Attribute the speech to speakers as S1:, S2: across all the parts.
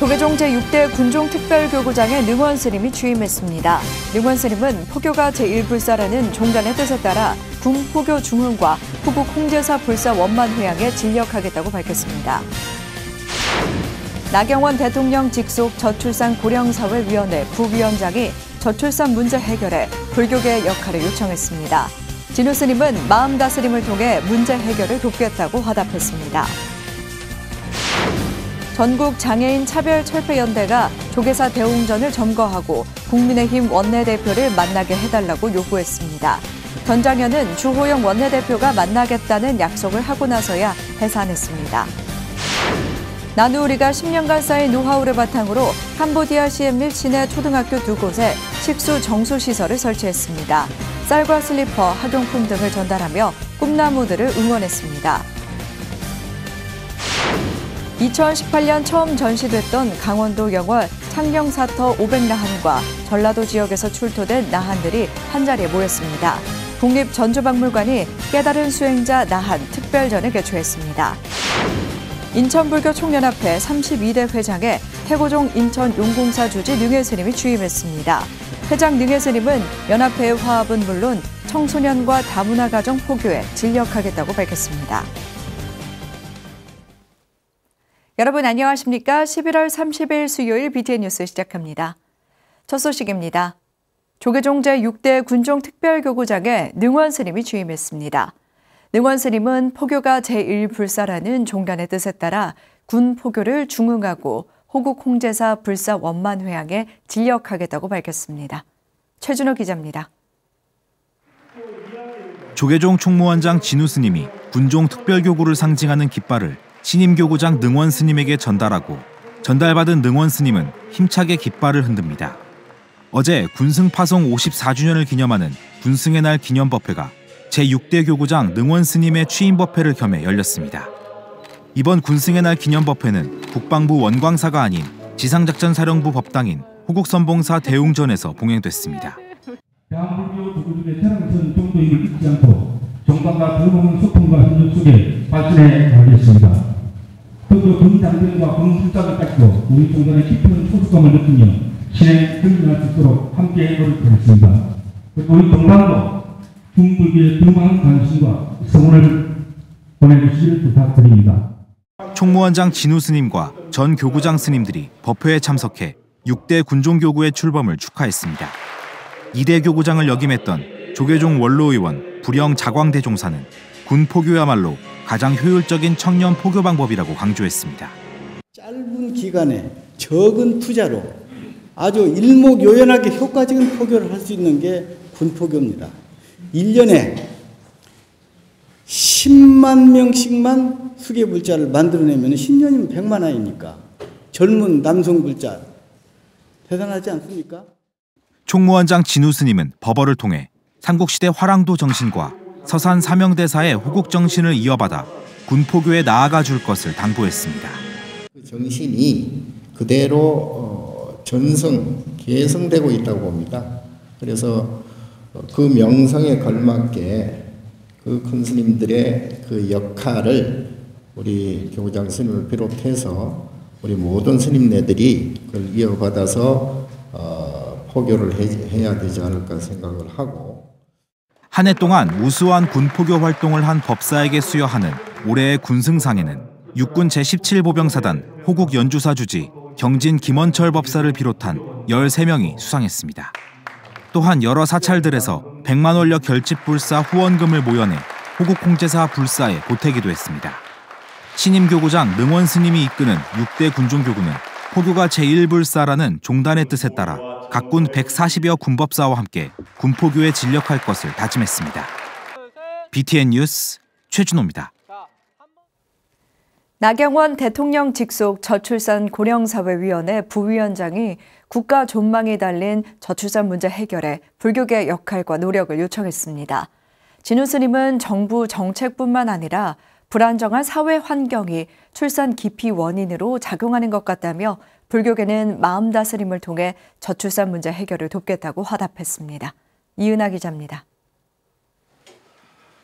S1: 조계종 제6대 군종특별교구장에 능원 스님이 취임했습니다. 능원 스님은 포교가 제1불사라는 종단의 뜻에 따라 군포교 중흥과 후국 홍제사 불사 원만회양에 진력하겠다고 밝혔습니다. 나경원 대통령 직속 저출산 고령사회위원회 부위원장이 저출산 문제 해결에 불교계의 역할을 요청했습니다. 진우 스님은 마음 다스림을 통해 문제 해결을 돕겠다고 화답했습니다. 전국 장애인 차별철폐연대가 조계사 대웅전을 점거하고 국민의힘 원내대표를 만나게 해달라고 요구했습니다. 전 장현은 주호영 원내대표가 만나겠다는 약속을 하고 나서야 해산했습니다. 나누우리가 10년간 쌓인 노하우를 바탕으로 캄보디아 시엠릴 시내 초등학교 2곳에 식수 정수시설을 설치했습니다. 쌀과 슬리퍼, 학용품 등을 전달하며 꿈나무들을 응원했습니다. 2018년 처음 전시됐던 강원도 영월 창녕사터 500나한과 전라도 지역에서 출토된 나한들이 한자리에 모였습니다. 국립전주박물관이 깨달은 수행자 나한 특별전을 개최했습니다. 인천불교 총연합회 32대 회장에 태고종 인천용공사 주지 능혜 스님이 취임했습니다. 회장 능혜 스님은 연합회의 화합은 물론 청소년과 다문화 가정 포교에 진력하겠다고 밝혔습니다. 여러분 안녕하십니까? 11월 30일 수요일 BTN 뉴스 시작합니다. 첫 소식입니다. 조계종 제6대 군종특별교구장에 능원 스님이 취임했습니다. 능원 스님은 포교가 제1불사라는 종단의 뜻에 따라 군 포교를 중흥하고 호국 홍제사 불사 원만회양에 진력하겠다고 밝혔습니다. 최준호 기자입니다.
S2: 조계종 총무원장 진우 스님이 군종 특별교구를 상징하는 깃발을 신임 교구장 능원 스님에게 전달하고 전달받은 능원 스님은 힘차게 깃발을 흔듭니다. 어제 군승 파송 54주년을 기념하는 군승의 날 기념법회가 제6대 교구장 능원 스님의 취임법회를 겸해 열렸습니다. 이번 군승의 날 기념법회는 국방부 원광사가 아닌 지상작전사령부 법당인 호국선봉사 대웅전에서 봉행됐습니다.
S3: 대한불교 조계종의 태양선 정도임을 잊지 않고 정당과 불공의 소통과 협력 속에 발전해 가겠습니다. 그리고 군장병과 군술작을 갖고 우리 종단의 깊은 소속감을 느끼며 신의 승리할 수 있도록 함께 노력하겠습니다. 그리고 우리 종단도 군불교의 등망 관심과 성원을 보내주시길 부탁드립니다.
S2: 총무원장 진우 스님과 전 교구장 스님들이 법회에 참석해 6대 군종교구의 출범을 축하했습니다. 2대 교구장을 역임했던 조계종 원로의원 부령 자광대 종사는 군 포교야말로 가장 효율적인 청년 포교 방법이라고 강조했습니다.
S4: 짧은 기간에 적은 투자로 아주 일목요연하게 효과적인 포교를 할 수 있는 게 군포교입니다. 1년에 10만 명씩만 수계불자를 만들어내면 10년이면 100만 아이니까 젊은 남성불자 대단하지 않습니까?
S2: 총무원장 진우 스님은 법어를 통해 삼국시대 화랑도 정신과 서산 사명대사의 호국 정신을 이어받아 군포교에 나아가 줄 것을 당부했습니다.
S5: 그 정신이 그대로 계승되고 있다고 봅니다. 그래서 그 명성에 걸맞게 그 큰 스님들의 그 역할을 우리 교구장 스님을 비롯해서 우리 모든 스님네들이 그걸 이어받아서 포교를 해야 되지 않을까 생각을 하고,
S2: 한 해 동안 우수한 군포교 활동을 한 법사에게 수여하는 올해의 군승상에는 육군 제17보병사단 호국 연주사 주지 경진 김원철 법사를 비롯한 13명이 수상했습니다. 또한 여러 사찰들에서 100만 원력 결집불사 후원금을 모여내 호국 홍제사 불사에 보태기도 했습니다. 신임 교구장 능원 스님이 이끄는 6대 군종교구는 포교가 제1불사라는 종단의 뜻에 따라 각군 140여 군법사와 함께 군포교에 진력할 것을 다짐했습니다. BTN 뉴스 최준호입니다.
S1: 나경원 대통령 직속 저출산 고령사회위원회 부위원장이 국가 존망이 달린 저출산 문제 해결에 불교계의 역할과 노력을 요청했습니다. 진우 스님은 정부 정책뿐만 아니라 불안정한 사회 환경이 출산 기피 원인으로 작용하는 것 같다며 불교계는 마음 다스림을 통해 저출산 문제 해결을 돕겠다고 화답했습니다. 이은하 기자입니다.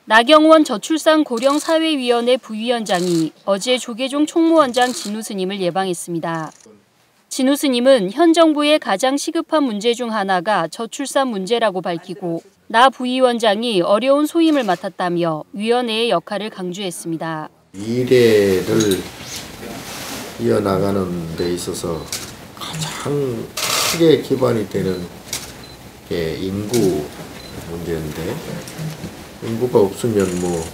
S6: 나경원 저출산 고령사회위원회 부위원장이 어제 조계종 총무원장 진우 스님을 예방했습니다. 진우 스님은 현 정부의 가장 시급한 문제 중 하나가 저출산 문제라고 밝히고 나 부위원장이 어려운 소임을 맡았다며 위원회의 역할을 강조했습니다.
S5: 미래를 이어나가는 데 있어서 가장 크게 기반이 되는 게 인구 문제인데, 인구가 없으면 뭐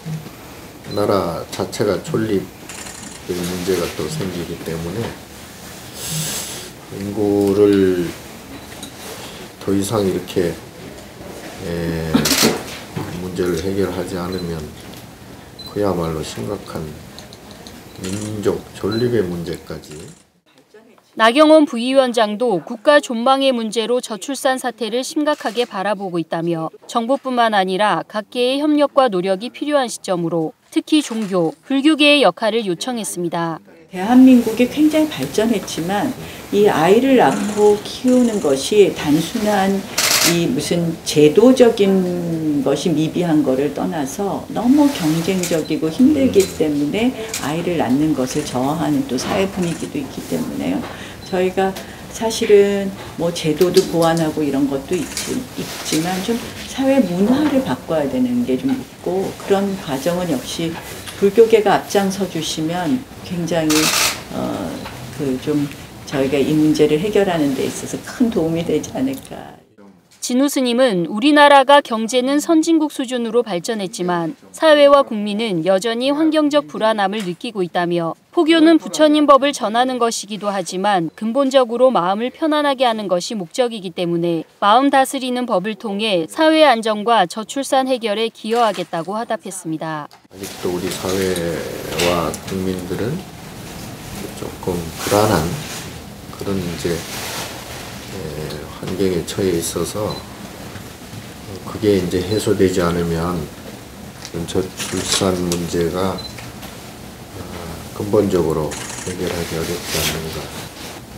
S5: 나라 자체가 존립의 문제가 또 생기기 때문에 인구를 더 이상 이렇게 문제를 해결하지 않으면 그야말로 심각한 민족 존립의 문제까지.
S6: 나경원 부위원장도 국가 존망의 문제로 저출산 사태를 심각하게 바라보고 있다며 정부뿐만 아니라 각계의 협력과 노력이 필요한 시점으로 특히 종교, 불교계의 역할을 요청했습니다.
S7: 대한민국이 굉장히 발전했지만 이 아이를 낳고 키우는 것이 단순한 이 무슨 제도적인 것이 미비한 거를 떠나서 너무 경쟁적이고 힘들기 때문에 아이를 낳는 것을 저하하는 또 사회 분위기도 있기 때문에요. 저희가 사실은 뭐 제도도 보완하고 이런 것도 있지만 좀 사회 문화를 바꿔야 되는 게 좀 있고, 그런 과정은 역시 불교계가 앞장서 주시면 굉장히 좀 저희가 이 문제를 해결하는 데 있어서 큰 도움이 되지 않을까.
S6: 진우 스님은 우리나라가 경제는 선진국 수준으로 발전했지만 사회와 국민은 여전히 환경적 불안함을 느끼고 있다며 포교는 부처님 법을 전하는 것이기도 하지만 근본적으로 마음을 편안하게 하는 것이 목적이기 때문에 마음 다스리는 법을 통해 사회 안정과 저출산 해결에 기여하겠다고 화답했습니다.
S5: 아직도 우리 사회와 국민들은 조금 불안한 그런 환경에 처해 있어서 그게 이제 해소되지 않으면 저출산 문제가 근본적으로 해결하기 어렵지 않는가.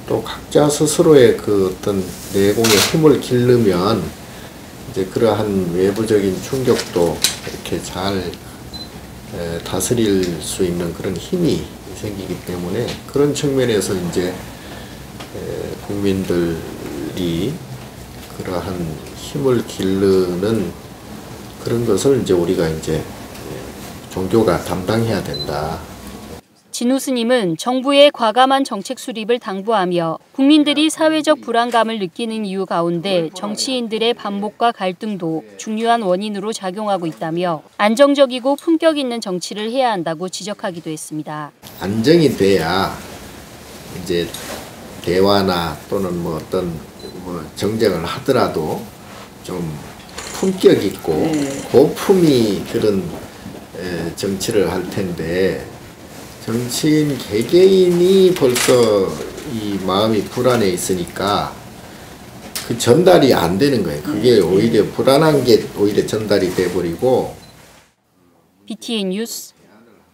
S5: 또 각자 스스로의 그 어떤 내공의 힘을 기르면 이제 그러한 외부적인 충격도 이렇게 잘 다스릴 수 있는 그런 힘이 생기기 때문에 그런 측면에서 이제 국민들이 그러한 힘을 기르는 그런 것을 이제 우리가 이제 종교가 담당해야 된다.
S6: 진우 스님은 정부의 과감한 정책 수립을 당부하며 국민들이 사회적 불안감을 느끼는 이유 가운데 정치인들의 반목과 갈등도 중요한 원인으로 작용하고 있다며 안정적이고 품격 있는 정치를 해야 한다고 지적하기도 했습니다.
S5: 안정이 돼야 이제 대화나 또는 뭐 어떤 정쟁을 하더라도 좀 품격 있고 고품이 그런 정치를 할 텐데, 정치인 개개인이 벌써 이 마음이 불안해 있으니까 그 전달이 안 되는 거예요. 그게 오히려 불안한 게 오히려 전달이 돼버리고.
S6: BTN 뉴스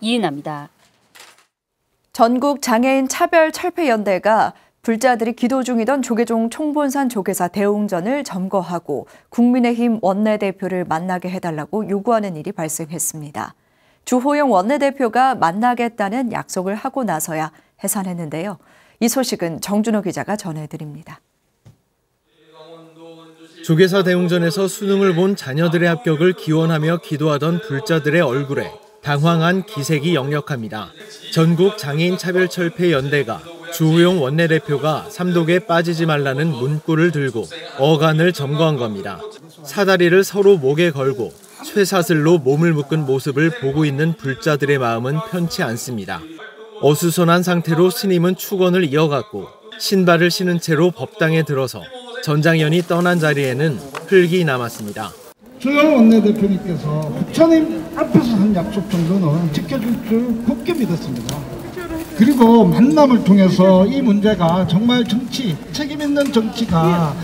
S6: 이은아입니다.
S1: 전국 장애인 차별철폐연대가 불자들이 기도 중이던 조계종 총본산 조계사 대웅전을 점거하고 국민의힘 원내대표를 만나게 해달라고 요구하는 일이 발생했습니다. 주호영 원내대표가 만나겠다는 약속을 하고 나서야 해산했는데요. 이 소식은 정준호 기자가 전해드립니다.
S8: 조계사 대웅전에서 수능을 본 자녀들의 합격을 기원하며 기도하던 불자들의 얼굴에 당황한 기색이 역력합니다. 전국 장애인 차별철폐연대가 주호영 원내대표가 삼독에 빠지지 말라는 문구를 들고 어간을 점거한 겁니다. 사다리를 서로 목에 걸고 쇠사슬로 몸을 묶은 모습을 보고 있는 불자들의 마음은 편치 않습니다. 어수선한 상태로 스님은 축원을 이어갔고 신발을 신은 채로 법당에 들어서 전장현이 떠난 자리에는 흙이 남았습니다.
S9: 주호영 원내대표님께서 부처님 앞에서 한 약속 정도는 지켜줄 줄 굳게 믿었습니다. 그리고 만남을 통해서 이 문제가 정말 책임 있는 정치가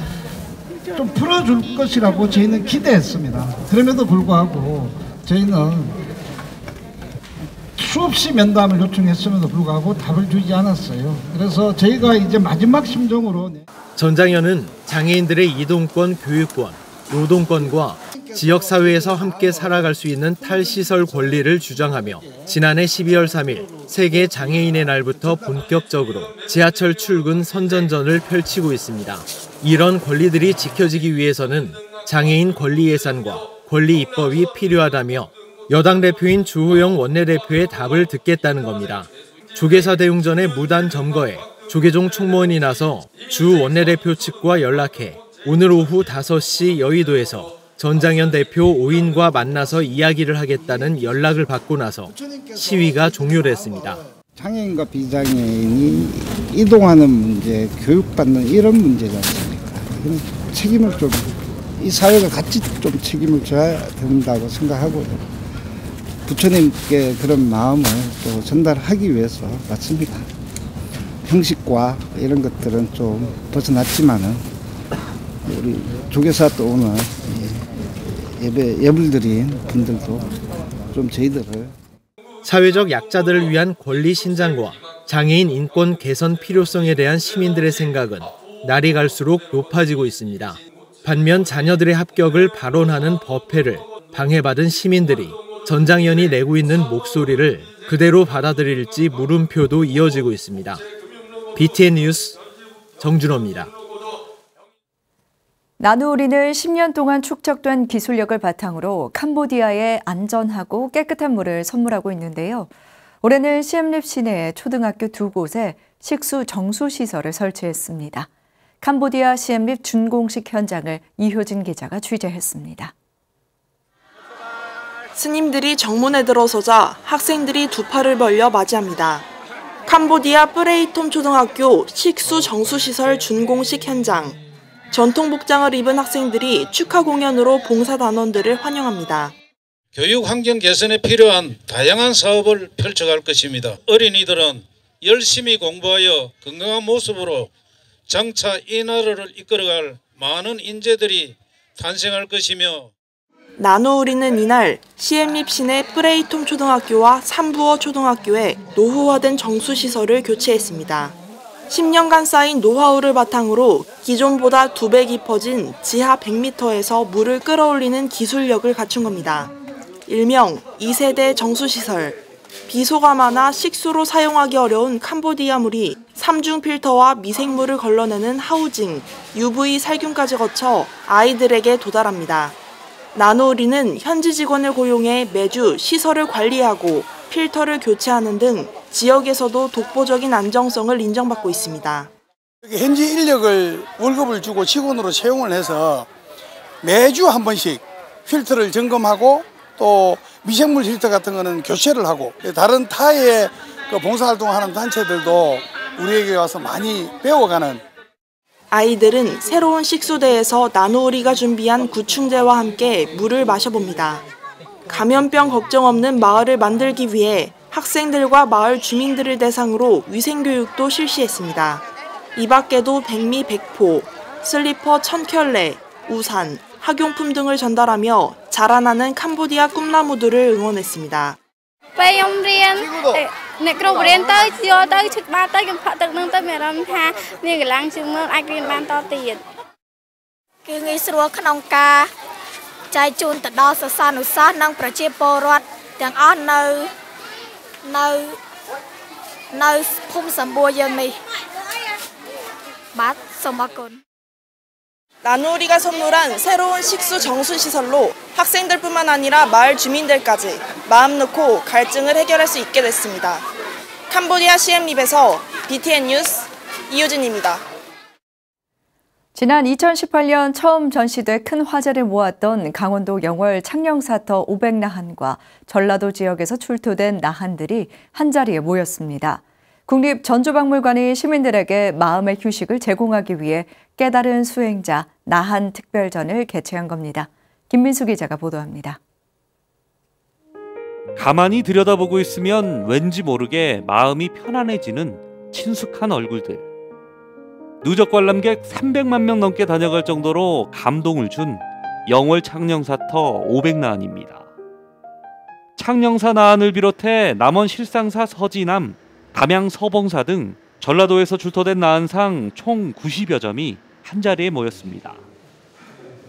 S9: 좀 풀어줄 것이라고 저희는 기대했습니다. 그럼에도 불구하고 저희는 수없이 면담을 요청했음에도 불구하고 답을 주지 않았어요. 그래서 저희가 이제 마지막 심정으로
S8: 전장현은 장애인들의 이동권, 교육권, 노동권과 지역사회에서 함께 살아갈 수 있는 탈시설 권리를 주장하며 지난해 12월 3일 세계 장애인의 날부터 본격적으로 지하철 출근 선전전을 펼치고 있습니다. 이런 권리들이 지켜지기 위해서는 장애인 권리 예산과 권리 입법이 필요하다며 여당 대표인 주호영 원내대표의 답을 듣겠다는 겁니다. 조계사 대웅전의 무단 점거에 조계종 총무원이 나서 주 원내대표 측과 연락해 오늘 오후 5시 여의도에서 전장현 대표 5인과 만나서 이야기를 하겠다는 연락을 받고 나서 시위가 종료됐습니다.
S9: 장애인과 비장애인이 이동하는 문제, 교육받는 이런 문제지 않습니까? 책임을 좀, 이 사회가 같이 좀 책임을 져야 된다고 생각하고요. 부처님께 그런 마음을 또 전달하기 위해서 왔습니다. 형식과 이런 것들은 좀 벗어났지만은 우리 조계사 또 오늘 예물 드린 분들도 좀 저희들을
S8: 사회적 약자들을 위한 권리 신장과 장애인 인권 개선 필요성에 대한 시민들의 생각은 날이 갈수록 높아지고 있습니다. 반면 자녀들의 합격을 발언하는 법회를 방해받은 시민들이 전장현이 내고 있는 목소리를 그대로 받아들일지 물음표도 이어지고 있습니다. BTN 뉴스 정준호입니다.
S1: 나누우리는 10년 동안 축적된 기술력을 바탕으로 캄보디아에 안전하고 깨끗한 물을 선물하고 있는데요. 올해는 시엠립 시내의 초등학교 2곳에 식수 정수 시설을 설치했습니다. 캄보디아 시엠립 준공식 현장을 이효진 기자가 취재했습니다.
S10: 스님들이 정문에 들어서자 학생들이 두 팔을 벌려 맞이합니다. 캄보디아 프레이톰 초등학교 식수 정수 시설 준공식 현장. 전통 복장을 입은 학생들이 축하 공연으로 봉사단원들을 환영합니다.
S11: 교육 환경 개선에 필요한 다양한 사업을 펼쳐갈 것입니다. 어린이들은 열심히 공부하여 건강한 모습으로 장차 이 나라를 이끌어갈 많은 인재들이 탄생할 것이며
S10: 나누우리는 이날 시엠립 시내 프레이톰 초등학교와 삼부어 초등학교에 노후화된 정수시설을 교체했습니다. 10년간 쌓인 노하우를 바탕으로 기존보다 2배 깊어진 지하 100m에서 물을 끌어올리는 기술력을 갖춘 겁니다. 일명 2세대 정수시설. 비소가 많아 식수로 사용하기 어려운 캄보디아 물이 3중 필터와 미생물을 걸러내는 하우징, UV 살균까지 거쳐 아이들에게 도달합니다. 나누우리는 현지 직원을 고용해 매주 시설을 관리하고 필터를 교체하는 등 지역에서도 독보적인 안정성을 인정받고 있습니다.
S12: 현지 인력을 월급을 주고 직원으로 채용을 해서 매주 한 번씩 필터를 점검하고 또 미생물 필터 같은 거는 교체를 하고 다른 타의 봉사활동하는 단체들도 우리에게 와서 많이 배워가는
S10: 아이들은 새로운 식수대에서 나누우리가 준비한 구충제와 함께 물을 마셔봅니다. 감염병 걱정 없는 마을을 만들기 위해 학생들과 마을 주민들을 대상으로 위생교육도 실시했습니다. 이 밖에도 백미 100포, 슬리퍼 1000켤레, 우산, 학용품 등을 전달하며 자라나는 캄보디아 꿈나무들을 응원했습니다. 나누우리가 선물한 새로운 식수 정수 시설로 학생들뿐만 아니라 마을 주민들까지 마음 놓고 갈증을 해결할 수 있게 됐습니다. 캄보디아 시엠립에서 BTN 뉴스 이효진입니다.
S1: 지난 2018년 처음 전시돼 큰 화제를 모았던 강원도 영월 창녕사터 500나한과 전라도 지역에서 출토된 나한들이 한자리에 모였습니다. 국립전주박물관이 시민들에게 마음의 휴식을 제공하기 위해 깨달은 수행자 나한 특별전을 개최한 겁니다. 김민수 기자가 보도합니다.
S13: 가만히 들여다보고 있으면 왠지 모르게 마음이 편안해지는 친숙한 얼굴들. 누적 관람객 300만 명 넘게 다녀갈 정도로 감동을 준 영월 창녕사터 500나한입니다. 창녕사 나한을 비롯해 남원 실상사 서지남, 담양 서봉사 등 전라도에서 출토된 나한상 총 90여 점이 한자리에 모였습니다.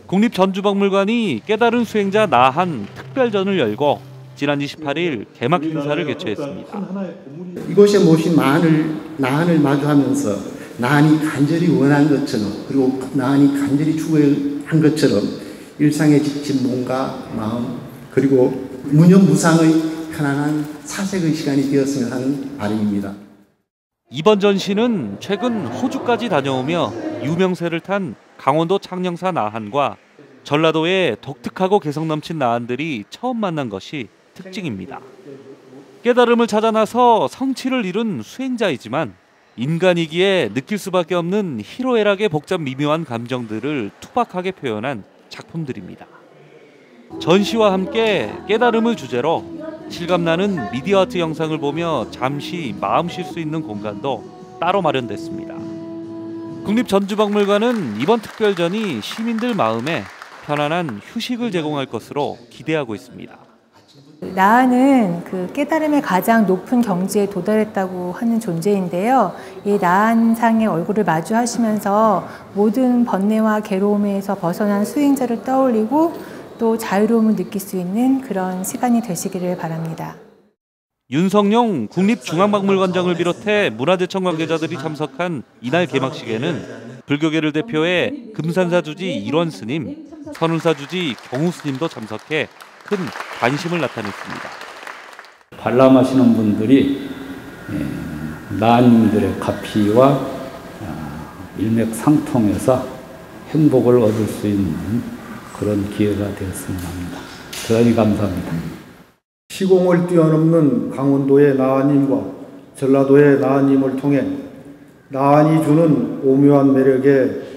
S13: 국립전주박물관이 깨달은 수행자 나한 특별전을 열고 지난 28일 개막 행사를 개최했습니다.
S14: 이곳에 모신 나한을 마주하면서 나한이 간절히 원한 것처럼 그리고 나한이 간절히 추구한 것처럼 일상에 지친 몸과 마음 그리고 무념무상의 편안한 사색의 시간이 되었으면 하는 바람입니다.
S13: 이번 전시는 최근 호주까지 다녀오며 유명세를 탄 강원도 창녕사 나한과 전라도의 독특하고 개성 넘친 나한들이 처음 만난 것이 특징입니다. 깨달음을 찾아 나서 성취를 이룬 수행자이지만 인간이기에 느낄 수밖에 없는 희로애락의 복잡 미묘한 감정들을 투박하게 표현한 작품들입니다. 전시와 함께 깨달음을 주제로 실감나는 미디어 아트 영상을 보며 잠시 마음 쉴 수 있는 공간도 따로 마련됐습니다. 국립전주박물관은 이번 특별전이 시민들 마음에 편안한 휴식을 제공할 것으로 기대하고 있습니다.
S15: 나한은 그 깨달음의 가장 높은 경지에 도달했다고 하는 존재인데요. 이 나한상의 얼굴을 마주하시면서 모든 번뇌와 괴로움에서 벗어난 수행자를 떠올리고 또 자유로움을 느낄 수 있는 그런 시간이 되시기를 바랍니다.
S13: 윤석용 국립중앙박물관장을 비롯해 문화재청 관계자들이 참석한 이날 개막식에는 불교계를 대표해 금산사 주지 일원 스님, 선운사 주지 경우 스님도 참석해 큰 관심을 나타냈습니다.
S16: 관람하시는 분들이 나한님들의 가피와 일맥상통해서 행복을 얻을 수 있는 그런 기회가 되었으면 합니다. 대단히 감사합니다.
S17: 시공을 뛰어넘는 강원도의 나한님과 전라도의 나한님을 통해 나한이 주는 오묘한 매력에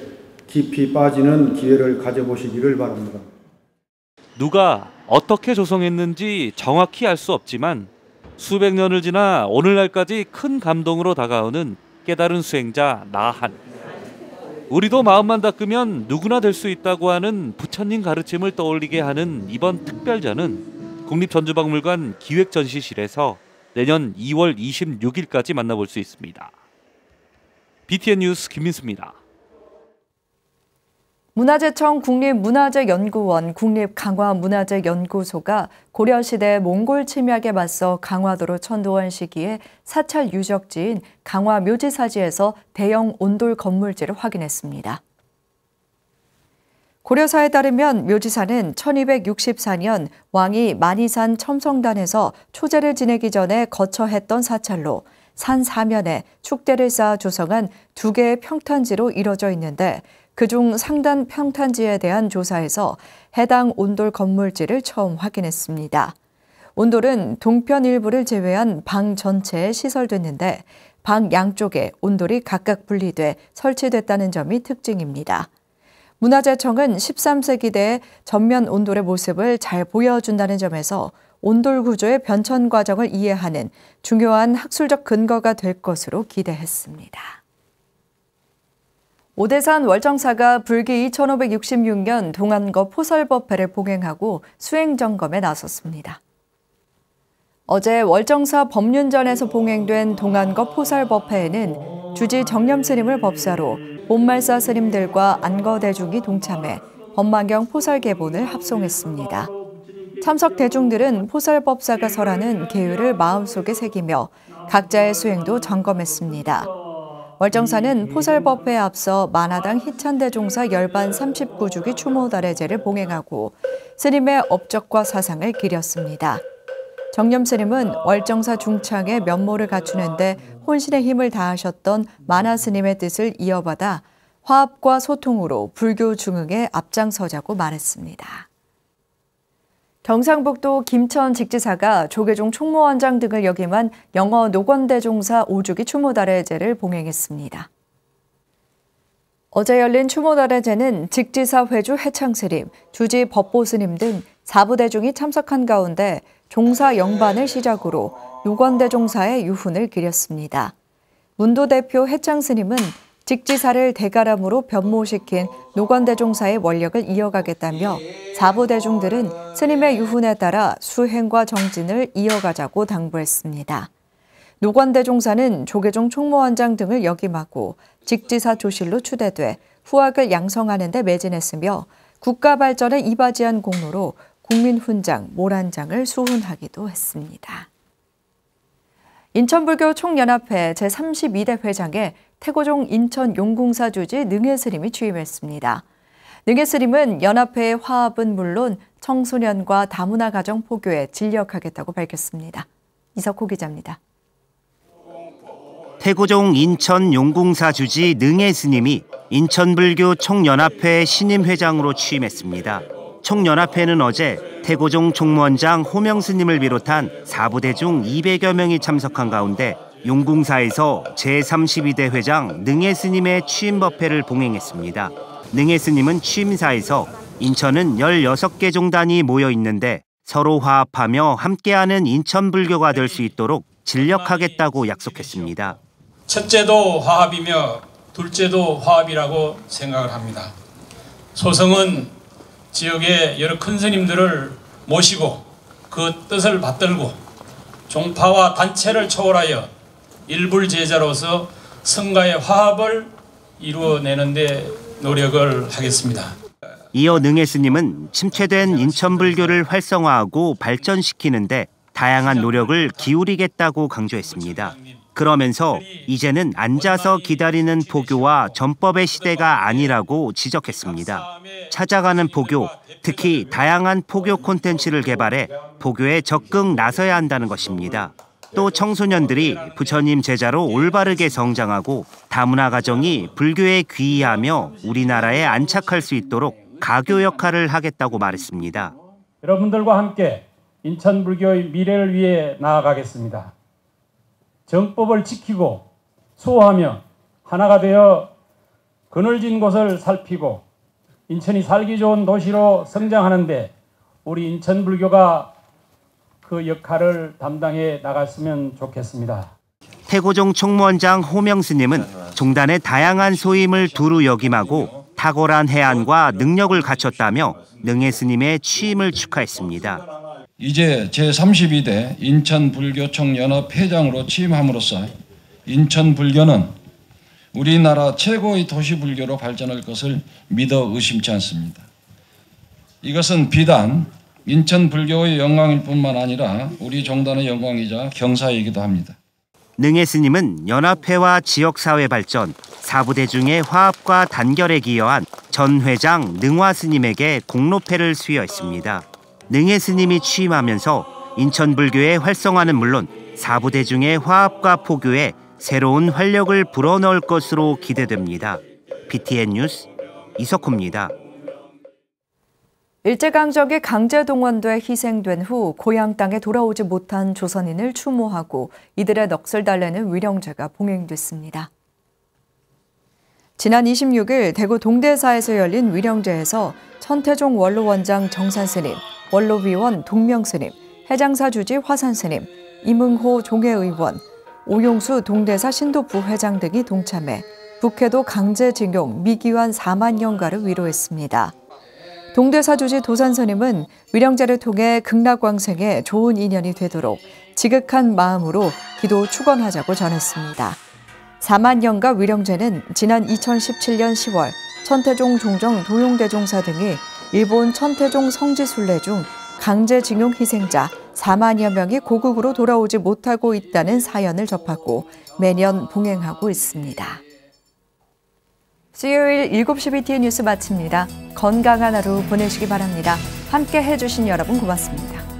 S17: 깊이 빠지는 기회를 가져보시기를 바랍니다.
S13: 누가 어떻게 조성했는지 정확히 알 수 없지만 수백 년을 지나 오늘날까지 큰 감동으로 다가오는 깨달은 수행자 나한. 우리도 마음만 닦으면 누구나 될 수 있다고 하는 부처님 가르침을 떠올리게 하는 이번 특별전은 국립전주박물관 기획전시실에서 내년 2월 26일까지 만나볼 수 있습니다. BTN 뉴스 김민수입니다.
S1: 문화재청 국립문화재연구원 국립강화문화재연구소가 고려시대 몽골 침략에 맞서 강화도로 천도한 시기에 사찰 유적지인 강화묘지사지에서 대형 온돌 건물지를 확인했습니다. 고려사에 따르면 묘지사는 1264년 왕이 만이산 첨성단에서 초제를 지내기 전에 거처했던 사찰로 산 사면에 축대를 쌓아 조성한 2개의 평탄지로 이뤄져 있는데 그중 상단 평탄지에 대한 조사에서 해당 온돌 건물지를 처음 확인했습니다. 온돌은 동편 일부를 제외한 방 전체에 시설됐는데 방 양쪽에 온돌이 각각 분리돼 설치됐다는 점이 특징입니다. 문화재청은 13세기대의 전면 온돌의 모습을 잘 보여준다는 점에서 온돌 구조의 변천 과정을 이해하는 중요한 학술적 근거가 될 것으로 기대했습니다. 오대산 월정사가 불기 2566년 동안거 포설법회를 봉행하고 수행점검에 나섰습니다. 어제 월정사 법륜전에서 봉행된 동안거 포설법회에는 주지 정념스님을 법사로 본말사 스님들과 안거대중이 동참해 법만경 포설계본을 합송했습니다. 참석 대중들은 포설법사가 설하는 계율을 마음속에 새기며 각자의 수행도 점검했습니다. 월정사는 포설법회에 앞서 만화당 희찬대종사 열반 39주기 추모달의제를 봉행하고 스님의 업적과 사상을 기렸습니다. 정념스님은 월정사 중창의 면모를 갖추는데 혼신의 힘을 다하셨던 만화스님의 뜻을 이어받아 화합과 소통으로 불교 중흥에 앞장서자고 말했습니다. 경상북도 김천직지사가 조계종 총무원장 등을 역임한 영어 노건대종사 5주기 추모달의제를 봉행했습니다. 어제 열린 추모달의제는 직지사 회주 해창스님, 주지 법보스님 등 4부대중이 참석한 가운데 종사 영반을 시작으로 노건대종사의 유훈을 기렸습니다. 문도 대표 해창스님은 직지사를 대가람으로 변모시킨 노건대종사의 원력을 이어가겠다며 4부대중들은 스님의 유훈에 따라 수행과 정진을 이어가자고 당부했습니다. 노건대종사는 조계종 총무원장 등을 역임하고 직지사 조실로 추대돼 후학을 양성하는 데 매진했으며 국가 발전에 이바지한 공로로 국민훈장, 모란장을 수훈하기도 했습니다. 인천불교 총연합회 제32대 회장에 태고종 인천 용궁사 주지 능혜 스님이 취임했습니다. 능혜 스님은 연합회의 화합은 물론 청소년과 다문화 가정 포교에 진력하겠다고 밝혔습니다. 이석호 기자입니다.
S18: 태고종 인천 용궁사 주지 능혜 스님이 인천불교 총연합회 신임 회장으로 취임했습니다. 총연합회는 어제 태고종 총무원장 호명 스님을 비롯한 사부대 중 200여 명이 참석한 가운데 용궁사에서 제32대 회장 능혜 스님의 취임 법회를 봉행했습니다. 능혜 스님은 취임사에서 인천은 16개 종단이 모여 있는데 서로 화합하며 함께하는 인천불교가 될 수 있도록 진력하겠다고 약속했습니다.
S19: 첫째도 화합이며 둘째도 화합이라고 생각을 합니다. 소성은 지역의 여러 큰 스님들을 모시고 그 뜻을 받들고 종파와 단체를 초월하여 일불제자로서 성가의 화합을 이루어내는 데 노력을 하겠습니다.
S18: 이어 능혜 스님은 침체된 인천불교를 활성화하고 발전시키는데 다양한 노력을 기울이겠다고 강조했습니다. 그러면서 이제는 앉아서 기다리는 포교와 전법의 시대가 아니라고 지적했습니다. 찾아가는 포교, 특히 다양한 포교 콘텐츠를 개발해 포교에 적극 나서야 한다는 것입니다. 또 청소년들이 부처님 제자로 올바르게 성장하고 다문화 가정이 불교에 귀의하며 우리나라에 안착할 수 있도록 가교 역할을 하겠다고 말했습니다.
S19: 여러분들과 함께 인천불교의 미래를 위해 나아가겠습니다. 정법을 지키고 수호하며 하나가 되어 그늘진 곳을 살피고 인천이 살기 좋은 도시로 성장하는데 우리 인천불교가 그 역할을 담당해 나갔으면 좋겠습니다.
S18: 태고종 총무원장 호명 스님은 종단의 다양한 소임을 두루 역임하고 탁월한 해안과 능력을 갖췄다며 능혜 스님의 취임을 축하했습니다.
S20: 이제 제32대 인천불교총연합 회장으로 취임함으로써 인천불교는 우리나라 최고의 도시불교로 발전할 것을 믿어 의심치 않습니다. 이것은 비단 인천불교의 영광일 뿐만 아니라 우리 종단의 영광이자 경사이기도 합니다.
S18: 능혜 스님은 연합회와 지역사회 발전, 사부대중의 화합과 단결에 기여한 전 회장 능화 스님에게 공로패를 수여했습니다. 능혜 스님이 취임하면서 인천불교의 활성화는 물론 사부대중의 화합과 포교에 새로운 활력을 불어넣을 것으로 기대됩니다. BTN 뉴스 이석호입니다.
S1: 일제강점기 강제동원돼 희생된 후 고향 땅에 돌아오지 못한 조선인을 추모하고 이들의 넋을 달래는 위령제가 봉행됐습니다. 지난 26일 대구 동대사에서 열린 위령제에서 천태종 원로원장 정산스님, 원로위원 동명스님, 해장사 주지 화산스님, 이문호 종회의원, 오용수 동대사 신도부회장 등이 동참해 북해도 강제징용 미기환 4만년가를 위로했습니다. 동대사 주지 도산스님은 위령제를 통해 극락왕생에 좋은 인연이 되도록 지극한 마음으로 기도 축원하자고 전했습니다. 4만년가 위령제는 지난 2017년 10월 천태종 종정 도용대종사 등이 일본 천태종 성지순례 중 강제징용 희생자 4만여 명이 고국으로 돌아오지 못하고 있다는 사연을 접하고 매년 봉행하고 있습니다. 수요일 7시 BTN 뉴스 마칩니다. 건강한 하루 보내시기 바랍니다. 함께 해주신 여러분 고맙습니다.